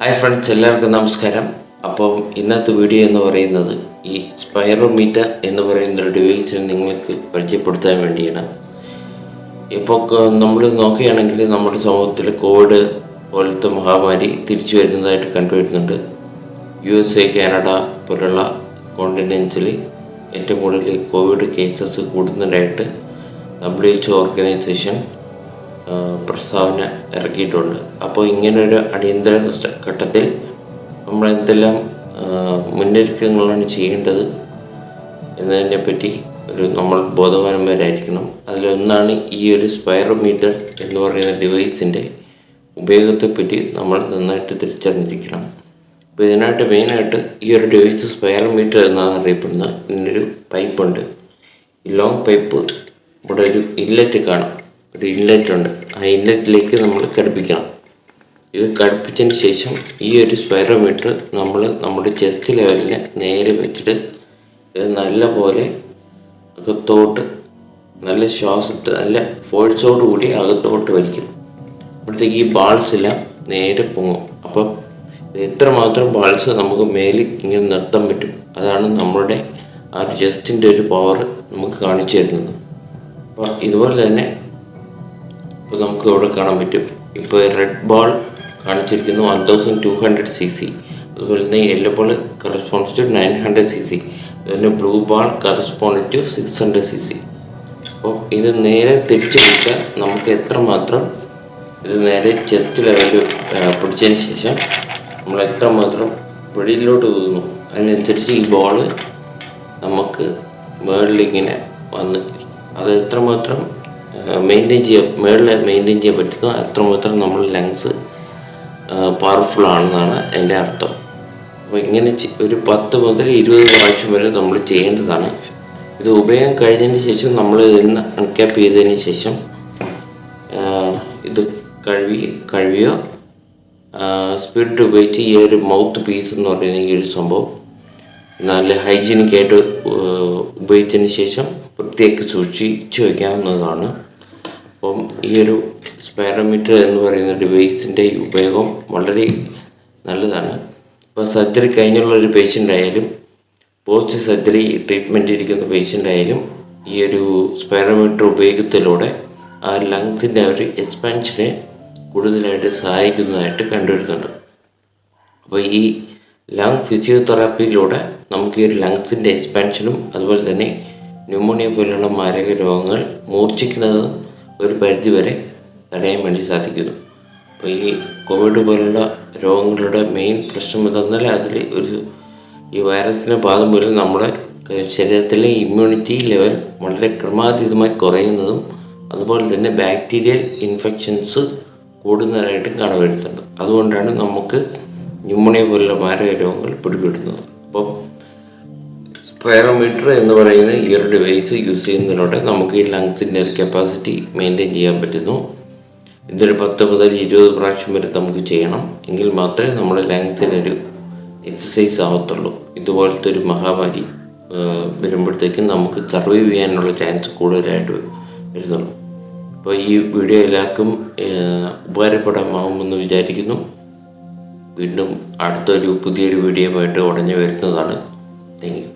Hi friends, എല്ലാവർക്കും നമസ്കാരം. അപ്പം ഇന്നത്തെ വീഡിയോ എന്ന് പറയുന്നത് ഈ സ്പൈറോമീറ്റർ എന്ന് പറയുന്ന ഒരു ഡിവൈസിനെ നിങ്ങൾക്ക് പരിചയപ്പെടുത്താൻ വേണ്ടിയാണ്. ഇപ്പോൾ നമ്മൾ നോക്കുകയാണെങ്കിൽ നമ്മുടെ സമൂഹത്തിൽ കോവിഡ് പോലത്തെ മഹാമാരി തിരിച്ചു വരുന്നതായിട്ട് കണ്ടുവരുന്നുണ്ട്. USA, കാനഡ പോലുള്ള കോണ്ടിനെൻസിൽ ഏറ്റവും കൂടുതൽ കോവിഡ് കേസസ് കൂടുന്നതായിട്ട് WHO ഓർഗനൈസേഷൻ പ്രസ്താവന ഇറക്കിയിട്ടുണ്ട്. അപ്പോൾ ഇങ്ങനൊരു അടിയന്തര ഘട്ടത്തിൽ നമ്മൾ എന്തെല്ലാം മുന്നൊരുക്കങ്ങളാണ് ചെയ്യേണ്ടത് എന്നതിനെപ്പറ്റി നമ്മൾ ബോധവാന്മാരായിരിക്കണം. അതിലൊന്നാണ് ഈ ഒരു സ്പൈറോമീറ്റർ എന്ന് പറയുന്ന ഡിവൈസിൻ്റെ ഉപയോഗത്തെപ്പറ്റി നമ്മൾ നന്നായിട്ട് തിരിച്ചറിഞ്ഞിരിക്കണം. അപ്പോൾ ഇതിനായിട്ട് മെയിനായിട്ട് ഈ ഒരു ഡിവൈസ് സ്പൈറോമീറ്റർ എന്നാണ് അറിയപ്പെടുന്നത്. ഇതിനൊരു പൈപ്പുണ്ട്. ഈ ലോങ് പൈപ്പ് ഇവിടെ ഒരു ഇൻലെറ്റ് കാണാം. ഒരു ഇൻലെറ്റ് ഉണ്ട്. ആ ഇൻലെറ്റിലേക്ക് നമ്മൾ ഘടിപ്പിക്കണം. ഇത് ഘടിപ്പിച്ചതിന് ശേഷം ഈ ഒരു സ്പൈറോമീറ്റർ നമ്മൾ നമ്മുടെ ചെസ്റ്റ് ലെവലിൽ നേരെ വെച്ചിട്ട് ഇത് നല്ല പോലെ അകത്തോട്ട് നല്ല ശ്വാസത്തിൽ നല്ല ഫോഴ്സോട് കൂടി അകത്തോട്ട് വലിക്കണം. അപ്പോഴത്തേക്ക് ഈ ബാൾസ് എല്ലാം നേരെ പൊങ്ങും. അപ്പം എത്രമാത്രം ബാൾസ് നമുക്ക് മേലിൽ ഇങ്ങനെ നിർത്താൻ പറ്റും, അതാണ് നമ്മുടെ ആ ചെസ്റ്റിൻ്റെ ഒരു പവർ നമുക്ക് കാണിച്ചു തരുന്നത്. അപ്പോൾ ഇതുപോലെ തന്നെ ഇപ്പോൾ നമുക്ക് ഇവിടെ കാണാൻ പറ്റും. ഇപ്പോൾ റെഡ് ബോൾ കാണിച്ചിരിക്കുന്നു 1200 cc. അതുപോലെ തന്നെ yellow ball corresponds to 900 cc. അതുപോലെ blue ball correspond to 600 cc. അപ്പോൾ ഇത് നേരെ തിരിച്ചു വെച്ചാൽ നമുക്ക് എത്രമാത്രം ഇത് നേരെ ചെസ്റ്റ് ലെവലിൽ പിടിച്ചതിന് ശേഷം നമ്മൾ എത്രമാത്രം വെളിയിലോട്ട് ഊതുന്നു അതിനനുസരിച്ച് ഈ ബോൾ നമുക്ക് മുകളിലിങ്ങനെ വന്ന് അത് എത്രമാത്രം മെയിൻറ്റെയിൻ ചെയ്യാൻ പറ്റുന്നു അത്രമാത്രം നമ്മൾ ലങ്സ് പവർഫുൾ ആണെന്നാണ് എൻ്റെ അർത്ഥം. അപ്പോൾ ഇങ്ങനെ ഒരു 10 മുതൽ 20 പ്രാവശ്യം വരെ നമ്മൾ ചെയ്യേണ്ടതാണ്. ഇത് ഉപയോഗം കഴിഞ്ഞതിന് ശേഷം നമ്മൾ ഇന്ന് അൺക്യാപ്പ് ചെയ്തതിന് ശേഷം ഇത് കഴുകിയോ സ്പിരിറ്റ് ഉപയോഗിച്ച് ഈ ഒരു മൗത്ത് പീസ് എന്ന് പറയുന്ന ഈ ഒരു സംഭവം നല്ല ഹൈജീനിക്കായിട്ട് ഉപയോഗിച്ചതിന് ശേഷം വൃത്തിയാക്കി സൂക്ഷിച്ചു വയ്ക്കാവുന്നതാണ്. അപ്പം ഈ ഒരു സ്പൈറോമീറ്റർ എന്ന് പറയുന്ന ഡിവൈസിൻ്റെ ഉപയോഗം വളരെ നല്ലതാണ്. ഇപ്പോൾ സർജറി കഴിഞ്ഞുള്ള ഒരു പേഷ്യൻ്റ് ആയാലും പോസ്റ്റ് സർജറി ട്രീറ്റ്മെൻറ്റ് ഇരിക്കുന്ന പേഷ്യൻ്റ് ആയാലും ഈ ഒരു സ്പൈറോമീറ്റർ ഉപയോഗത്തിലൂടെ ആ ലങ്സിൻ്റെ ഒരു എക്സ്പാൻഷനെ കൂടുതലായിട്ട് സഹായിക്കുന്നതായിട്ട് കണ്ടുവരുന്നുണ്ട്. അപ്പോൾ ഈ ലങ് ഫിസിയോതെറാപ്പിയിലൂടെ നമുക്ക് ഈ ഒരു ലങ്സിൻ്റെ എക്സ്പാൻഷനും അതുപോലെ തന്നെ ന്യൂമോണിയ പോലുള്ള മാരക രോഗങ്ങൾ മൂർച്ഛിക്കുന്നതും ഒരു പരിധിവരെ തടയാൻ വേണ്ടി സാധിക്കുന്നു. അപ്പോൾ ഈ കോവിഡ് പോലുള്ള രോഗങ്ങളുടെ മെയിൻ പ്രശ്നം എന്തെന്നാൽ അതിൽ ഈ വൈറസിൻ്റെ ബാധ മൂലം നമ്മുടെ ശരീരത്തിലെ ഇമ്മ്യൂണിറ്റി ലെവൽ വളരെ ക്രമാതീതമായി കുറയുന്നതും അതുപോലെ തന്നെ ബാക്ടീരിയൽ ഇൻഫെക്ഷൻസ് കൂടുന്നതായിട്ടും കാണുവരുന്നുണ്ട്. അതുകൊണ്ടാണ് നമുക്ക് ന്യൂമോണിയ പോലുള്ള മാരക രോഗങ്ങൾ പിടിപെടുന്നത്. അപ്പോൾ സ്പൈറോമീറ്റർ എന്ന് പറയുന്ന ഈ ഒരു ഡിവൈസ് യൂസ് ചെയ്യുന്നതിലൂടെ നമുക്ക് ഈ ലങ്സിൻ്റെ ഒരു കപ്പാസിറ്റി മെയിൻറ്റെയിൻ ചെയ്യാൻ പറ്റുന്നു. ഇതൊരു 10 മുതൽ 20 പ്രാവശ്യം വരെ നമുക്ക് ചെയ്യണം. എങ്കിൽ മാത്രമേ നമ്മുടെ ലങ്സിനൊരു എക്സസൈസ് ആവത്തുള്ളൂ. ഇതുപോലത്തെ ഒരു മഹാമാരി വരുമ്പോഴത്തേക്കും നമുക്ക് സർവൈവ് ചെയ്യാനുള്ള ചാൻസ് കൂടുതലായിട്ട് വരുന്നുള്ളൂ. അപ്പോൾ ഈ വീഡിയോ എല്ലാവർക്കും ഉപകാരപ്പെടാമാവുമെന്ന് വിചാരിക്കുന്നു. വീണ്ടും അടുത്തൊരു പുതിയൊരു വീഡിയോ ആയിട്ട് ഉടനെ വരുന്നതാണ്. Thank you.